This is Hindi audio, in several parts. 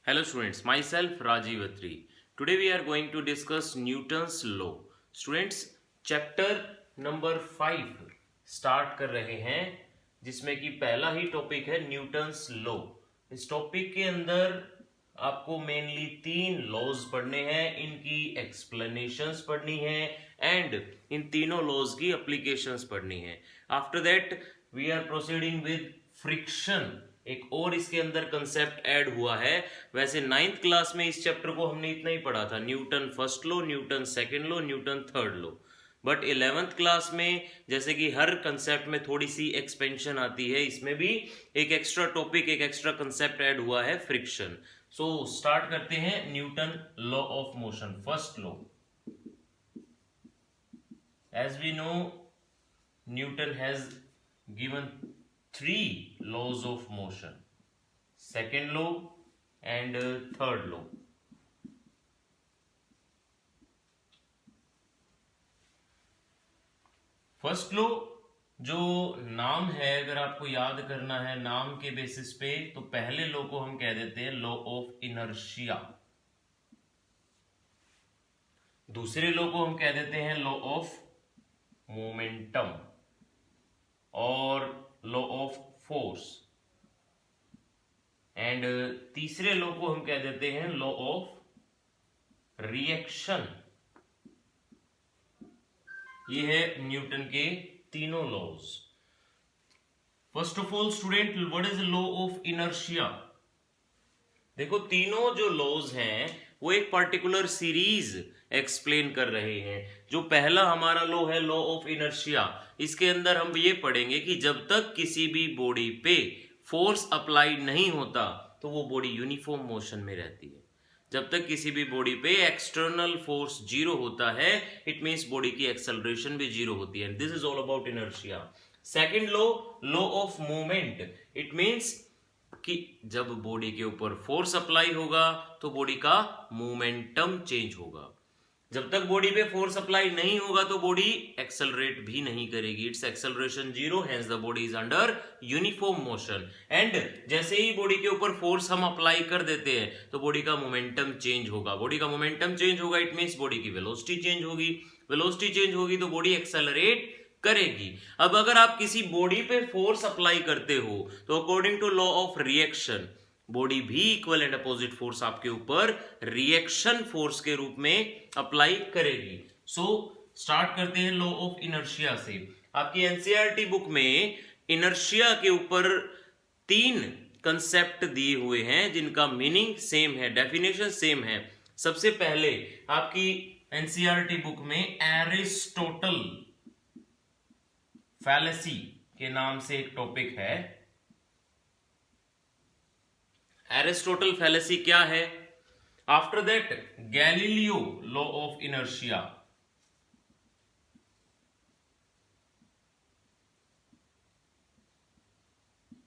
Hello students, myself Rajiv Atri. Today we are going to discuss Newton's law. Students, chapter number 5 start कर रहे हैं जिसमें कि पहला ही टॉपिक है न्यूटन्स लॉ। इस टॉपिक के अंदर आपको मेनली 3 लॉज पढ़ने हैं, इनकी एक्सप्लेनेशंस पढ़नी है एंड इन तीनों लॉज की एप्लीकेशंस पढ़नी है। After that we are proceeding with friction. एक और इसके अंदर कंसेप्ट ऐड हुआ है। वैसे 9th क्लास में इस चैप्टर को हमने इतना ही पढ़ा था, Newton first law, Newton second law, Newton third law. But 11th class में जैसे कि हर कंसेप्ट में थोड़ी सी एक्सपेंशन आती है, इसमें भी एक एक्स्ट्रा टॉपिक, एक एक्स्ट्रा कंसेप्ट ऐड हुआ है, फ्रिक्शन। सो स्टार्ट करते हैं Newton law of motion, first law. As we know, Newton has given 3 laws of motion, second law and third law. First law जो नाम है, अगर आपको याद करना है नाम के बेसिस पे, तो पहले लॉ को हम कह देते हैं लॉ ऑफ इनर्शिया, दूसरे लॉ को हम कह देते हैं लॉ ऑफ मोमेंटम और लॉ ऑफ फोर्स, एंड तीसरे लॉ को हम कह देते हैं लॉ ऑफ रिएक्शन। ये है न्यूटन के तीनों laws. First of all student, what is law of inertia? देखो, तीनों जो लॉज हैं वो एक पर्टिकुलर सीरीज एक्सप्लेन कर रहे हैं। जो पहला हमारा लॉ है लॉ ऑफ इनर्शिया, इसके अंदर हम ये पढ़ेंगे कि जब तक किसी भी बॉडी पे फोर्स अप्लाई नहीं होता तो वो बॉडी यूनिफॉर्म मोशन में रहती है। जब तक किसी भी बॉडी पे एक्सटर्नल फोर्स जीरो होता है, इट मींस बॉडी की एक्सेलरेशन भी जीरो होती है। This is all about inertia. Second law, law of movement. It means कि जब बॉडी के ऊपर फोर्स अप्लाई होगा तो बॉडी का मोमेंटम चेंज होगा। जब तक बॉडी पे फोर्स अप्लाई नहीं होगा तो बॉडी एक्सेलरेट भी नहीं करेगी, it's acceleration zero, hence the body is under uniform motion. And जैसे ही बॉडी के ऊपर फोर्स हम अप्लाई कर देते हैं तो बॉडी का मोमेंटम चेंज होगा। बॉडी का मोमेंटम चेंज होगा, इट मींस बॉडी की वेलोसिटी चेंज होगी। वेलोसिटी चेंज होगी तो बॉडी एक्सेलरेट करेगी। अब अगर आप किसी बॉडी पे फोर्स अप्लाई करते हो तो according to law of reaction, body भी इक्वल एंड अपोजिट फोर्स आपके ऊपर रिएक्शन फोर्स के रूप में अप्लाई करेगी। सो स्टार्ट करते हैं लॉ ऑफ इनर्शिया से। आपकी एनसीईआरटी बुक में इनर्शिया के ऊपर 3 कंसेप्ट दिए हुए हैं जिनका मीनिंग सेम है, डेफिनेशन सेम है। सबसे पहले आपकी एनसीईआरटी बुक में एरिस्टोटल फैलेसी के नाम से एक टॉपिक है। एरिस्टोटल फैलेसी क्या है? After that Galileo law of inertia,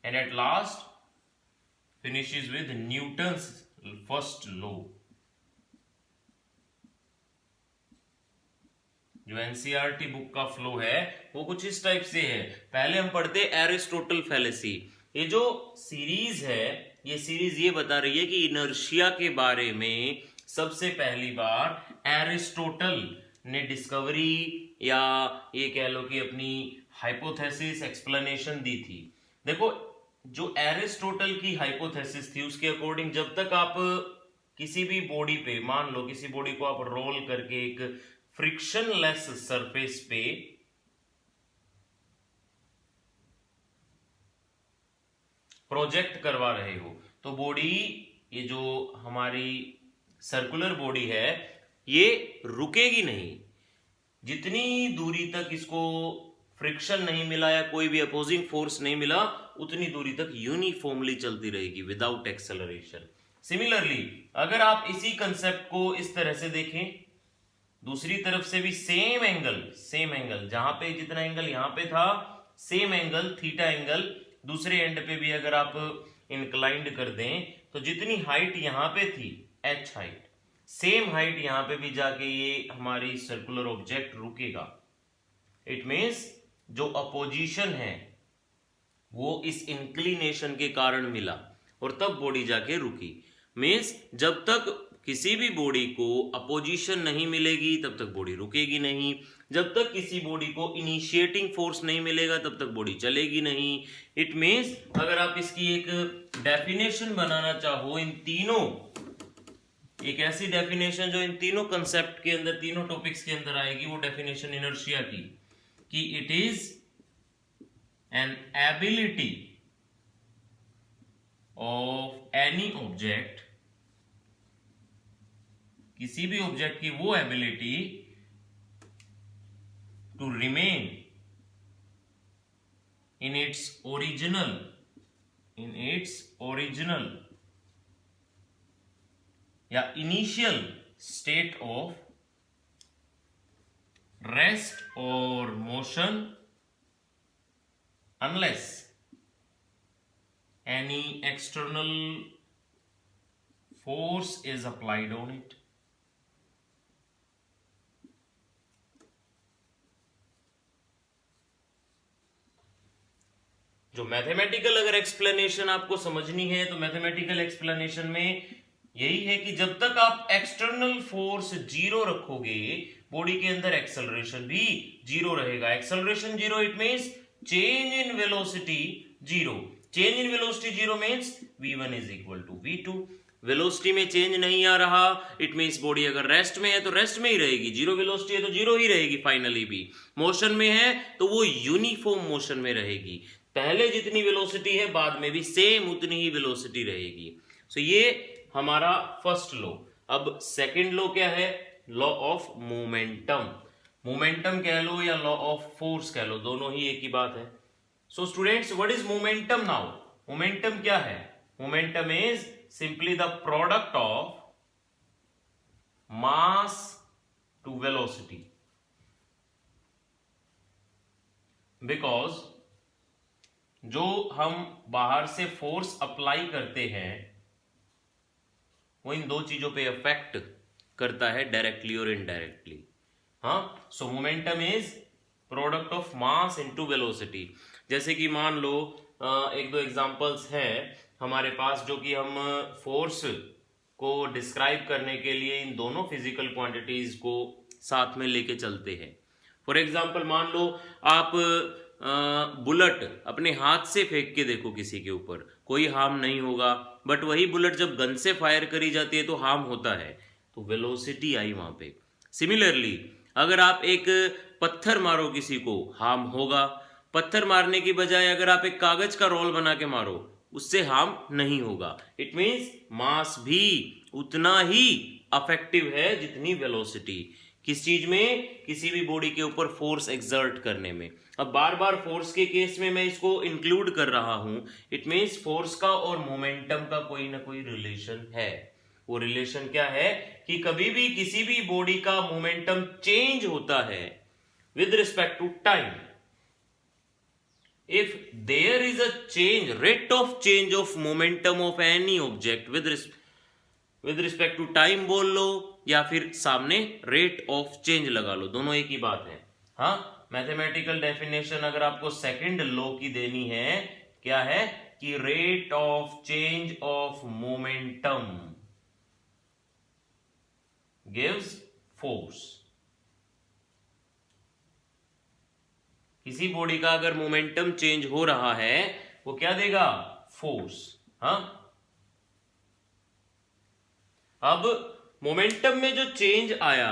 and at last finishes with Newton's first law. जो एनसीईआरटी बुक का फ्लो है वो कुछ इस टाइप से है। पहले हम पढ़ते एरिस्टोटल फैलेसी। ये जो सीरीज है, ये सीरीज ये बता रही है कि इनर्शिया के बारे में सबसे पहली बार एरिस्टोटल ने डिस्कवरी या ये कह लो कि अपनी हाइपोथेसिस, एक्सप्लेनेशन दी थी। देखो, जो एरिस्टोटल की हाइपोथेसिस थी उसके अकॉर्डिंग जब तक आप किसी भी बॉडी पे, मान लो किसी बॉडी को आप रोल करके एक फ्रिक्शनलेस सरफेस पे प्रोजेक्ट करवा रहे हो तो बॉडी, ये जो हमारी सर्कुलर बॉडी है, ये रुकेगी नहीं। जितनी दूरी तक इसको फ्रिक्शन नहीं मिला या कोई भी अपोजिंग फोर्स नहीं मिला, उतनी दूरी तक यूनिफॉर्मली चलती रहेगी विदाउट एक्सेलरेशन। सिमिलरली अगर आप इसी कंसेप्ट को इस तरह से देखें, दूसरी तरफ से भी सेम एंगल जहां पे जितना एंगल यहां पे था, सेम एंगल थीटा एंगल दूसरे एंड पे भी अगर आप इंक्लाइंड कर दें तो जितनी हाइट यहां पे थी, h हाइट, सेम हाइट यहां पे भी जाके ये हमारी सर्कुलर ऑब्जेक्ट रुकेगा। इट मींस जो अपोजिशन है वो इस इंक्लिनेशन के कारण मिला और तब बॉडी जाके रुकी। मीन्स जब तक किसी भी बॉडी को अपोजिशन नहीं मिलेगी तब तक बॉडी रुकेगी नहीं, जब तक किसी बॉडी को इनिशिएटिंग फोर्स नहीं मिलेगा तब तक बॉडी चलेगी नहीं। इट मीन्स अगर आप इसकी एक डेफिनेशन बनाना चाहो इन तीनों, एक ऐसी डेफिनेशन जो इन तीनों कंसेप्ट के अंदर, तीनों टॉपिक्स के अंदर आएगी, वो डेफिनेशन इनर्शिया की, कि it is an ability of any object, किसी भी ऑब्जेक्ट की वो ability to remain in its original या इनिशियल स्टेट ऑफ रेस्ट और motion unless any external force is applied on it. जो मैथमेटिकल अगर एक्सप्लेनेशन आपको समझनी है तो मैथमेटिकल एक्सप्लेनेशन में यही है कि जब तक आप एक्सटर्नल फोर्स जीरो रखोगे बॉडी के अंदर एक्सेलरेशन भी जीरो रहेगा। Acceleration zero it means change in velocity zero. Change in velocity zero means v1 is equal to v2। Velocity में चेंज नहीं आ रहा इट मींस बॉडी अगर रेस्ट में है तो रेस्ट में ही रहेगी, जीरो वेलोसिटी है तो जीरो ही रहेगी फाइनली भी। मोशन में है तो वो यूनिफॉर्म मोशन में रहेगी, पहले जितनी वेलोसिटी है बाद में भी सेम उतनी ही वेलोसिटी रहेगी। सो ये हमारा फर्स्ट लॉ। अब सेकंड लॉ क्या है? Law of momentum. मोमेंटम कह लो या लॉ ऑफ फोर्स कह लो, दोनों ही एक ही बात है। So students, what is momentum now? Momentum क्या है? Momentum is simply the product of mass to velocity, because जो हम बाहर से फोर्स अप्लाई करते हैं वो इन दो चीजों पे अफेक्ट करता है, डायरेक्टली और इनडायरेक्टली। हाँ, सो momentum is product of mass into velocity. जैसे कि मान लो एक दो एग्जांपल्स हैं हमारे पास जो कि हम फोर्स को डिस्क्राइब करने के लिए इन दोनों फिजिकल क्वांटिटीज को साथ में लेके चलते हैं। फॉर एग्जांपल मान लो आप बुलेट अपने हाथ से फेंक के देखो किसी के ऊपर, कोई हार्म नहीं होगा, बट वही बुलेट जब गन से फायर करी जाती है तो हार्म होता है, तो वेलोसिटी आई वहां पे। सिमिलरली अगर आप एक पत्थर मारो किसी को, हार्म होगा। पत्थर मारने की बजाय अगर आप एक कागज का रोल बना के मारो, उससे हार्म नहीं होगा। इट मीन्स मास भी उतना ही अफेक्टिव है जितनी वेलोसिटी। किस चीज में? किसी भी बॉडी के ऊपर फोर्स एक्सर्ट करने में। अब बार बार फोर्स के केस में मैं इसको इंक्लूड कर रहा हूं, इट मीन्स फोर्स का और मोमेंटम का कोई ना कोई रिलेशन है। वो रिलेशन क्या है कि कभी भी किसी भी बॉडी का मोमेंटम चेंज होता है with respect to time. If there is a change, rate of change of momentum of any object with respect to time बोल लो या फिर सामने रेट ऑफ चेंज लगा लो, दोनों एक ही बात है। हाँ, मैथमेटिकल डेफिनेशन अगर आपको सेकंड लॉ की देनी है, क्या है कि rate of change of momentum gives force. किसी बॉडी का अगर मोमेंटम चेंज हो रहा है वो क्या देगा? फोर्स। हाँ, अब मोमेंटम में जो चेंज आया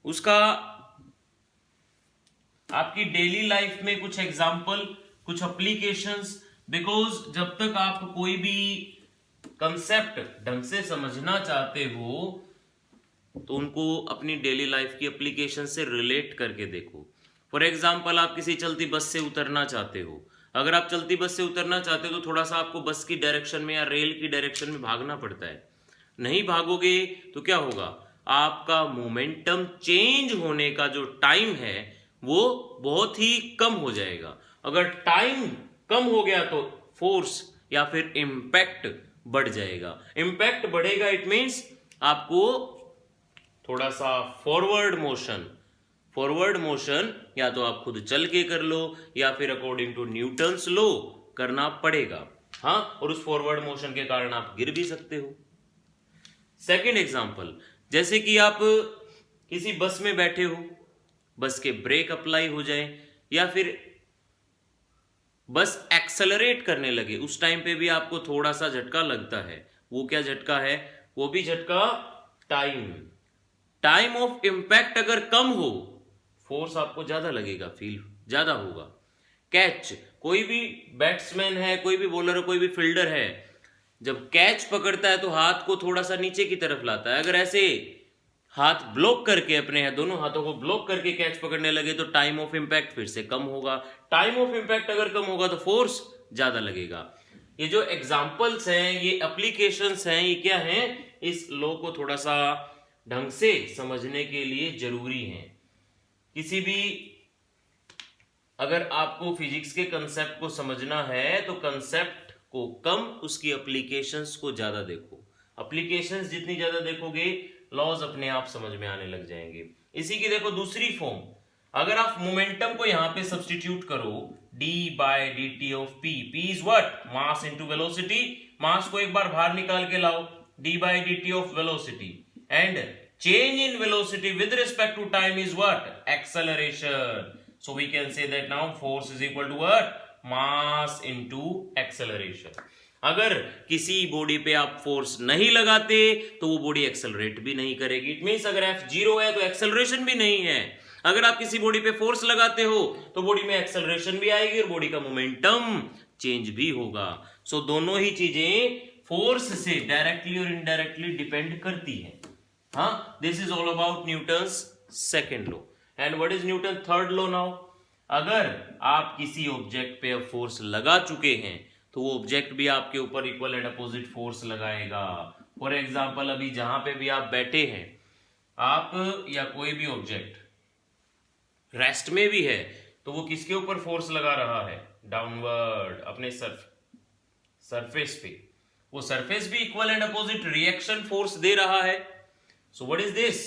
उसका आपकी डेली लाइफ में कुछ एग्जांपल, कुछ एप्लीकेशंस, बिकॉज जब तक आप कोई भी कंसेप्ट ढंग से समझना चाहते हो तो उनको अपनी डेली लाइफ की एप्लीकेशन से रिलेट करके देखो। फॉर एग्जांपल आप किसी चलती बस से उतरना चाहते हो, अगर आप चलती बस से उतरना चाहते हो तो थोड़ा सा आपको बस की डायरेक्शन में या रेल की डायरेक्शन में भागना पड़ता है। नहीं भागोगे तो क्या होगा? आपका मोमेंटम चेंज होने का जो टाइम है वो बहुत ही कम हो जाएगा। अगर टाइम कम हो गया तो फोर्स या फिर इंपैक्ट बढ़ जाएगा। इंपैक्ट बढ़ेगा इट मींस आपको थोड़ा सा फॉरवर्ड मोशन या तो आप खुद चल के कर लो या फिर अकॉर्डिंग टू न्यूटन्स लॉ करना पड़ेगा। हाँ, और उस फॉरवर्ड मोशन के कारण आप गिर भी सकते हो। सेकेंड एग्जाम्पल, जैसे कि आप किसी बस में बैठे हो, बस के ब्रेक अप्लाई हो जाए या फिर बस एक्सेलरेट करने लगे, उस टाइम पे भी आपको थोड़ा सा झटका लगता है। वो क्या झटका है? वो भी झटका टाइम ऑफ इंपैक्ट अगर कम हो, फोर्स आपको ज्यादा लगेगा, फील ज्यादा होगा। कैच, कोई भी बैट्समैन है, कोई भी बॉलर है, कोई भी फील्डर है, जब कैच पकड़ता है तो हाथ को थोड़ा सा नीचे की तरफ लाता है। अगर ऐसे हाथ ब्लॉक करके, अपने दोनों हाथों को ब्लॉक करके कैच पकड़ने लगे तो टाइम ऑफ इंपैक्ट फिर से कम होगा। टाइम ऑफ इंपैक्ट अगर कम होगा तो फोर्स ज्यादा लगेगा। ये जो एग्जाम्पल्स हैं, ये एप्लीकेशंस हैं, ये क्या हैं? इस लॉ को थोड़ा सा ढंग से समझने के लिए जरूरी हैं। किसी भी अगर आपको फिजिक्स के कंसेप्ट को समझना है तो कंसेप्ट को कम, उसकी एप्लीकेशंस को ज्यादा देखो। एप्लीकेशंस जितनी ज्यादा देखोगे, लॉज अपने आप समझ में आने लग जाएंगे। इसी की देखो दूसरी फॉर्म, अगर आप मोमेंटम को यहां पे सब्स्टिट्यूट करो, d by dt of p, p is what? Mass into velocity. Mass को एक बार बाहर निकाल के लाओ, d by dt of velocity, and change in velocity with respect to time is what? Acceleration. So we can say that now force is equal to what? Mass into acceleration. अगर किसी बॉडी पे आप फोर्स नहीं लगाते तो वो बॉडी एक्सेलरेट भी नहीं करेगी। इट मींस अगर F 0 है तो एक्सेलरेशन भी नहीं है। अगर आप किसी बॉडी पे फोर्स लगाते हो तो बॉडी में एक्सेलरेशन भी आएगी और बॉडी का मोमेंटम चेंज भी होगा। सो दोनों ही चीजें फोर्स से डायरेक्टली और इनडायरेक्टली डिपेंड करती है। हाँ, this is all about Newton's second law. And what is Newton third law now? अगर आप किसी ऑब्जेक्ट पे फोर्स लगा चुके हैं तो वो ऑब्जेक्ट भी आपके ऊपर इक्वल एंड अपोजिट फोर्स लगाएगा। फॉर एग्जांपल, अभी जहां पे भी आप बैठे हैं, आप या कोई भी ऑब्जेक्ट रेस्ट में भी है तो वो किसके ऊपर फोर्स लगा रहा है? डाउनवर्ड, अपने सरफेस पे। वो सरफेस भी equal and opposite reaction force दे रहा है। So what is this?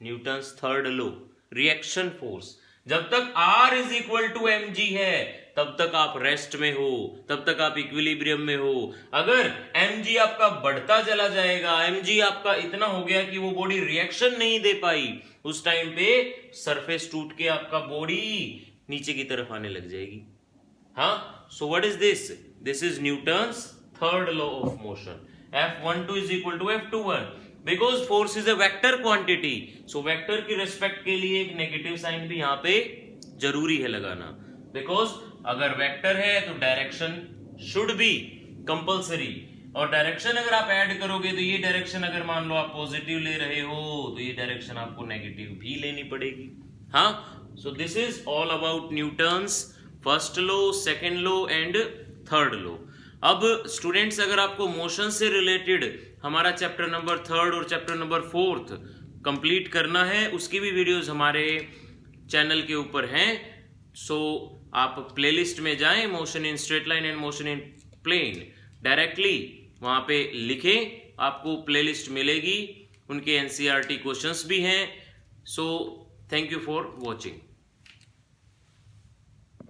Newton's third law, reaction force. जब तक R is equal to mg है तब तक आप रेस्ट में हो, तब तक आप इक्विलिब्रियम में हो। अगर mg आपका बढ़ता चला जाएगा, mg आपका इतना हो गया कि वो बॉडी रिएक्शन नहीं दे पाई, उस टाइम पे सरफेस टूट के आपका बॉडी नीचे की तरफ आने लग जाएगी। हाँ, so what is this? This is Newton's third law of motion. F12 is equal to F21 because force is a vector quantity. So vector की रेस्पेक्ट के लिए एक नेगेटिव साइन भी यहां पे जरूरी है लगाना, बिकॉज अगर वेक्टर है तो डायरेक्शन शुड बी कंपल्सरी, और डायरेक्शन अगर आप ऐड करोगे तो ये डायरेक्शन अगर मान लो आप पॉजिटिव ले रहे हो तो ये डायरेक्शन आपको नेगेटिव भी लेनी पड़ेगी। हाँ, so this is all about Newton's first law, second law and third law. अब स्टूडेंट्स, अगर आपको मोशन से रिलेटेड हमारा चैप्टर नंबर 3 और चैप्टर नंबर 4 कंप्लीट करना है, उसकी भी वीडियोस हमारे चैनल के ऊपर हैं। सो आप प्लेलिस्ट में जाएं, motion in straight line and motion in plane, directly वहां पे लिखें, आपको प्लेलिस्ट मिलेगी। उनके NCERT क्वेश्चंस भी हैं। So thank you for watching.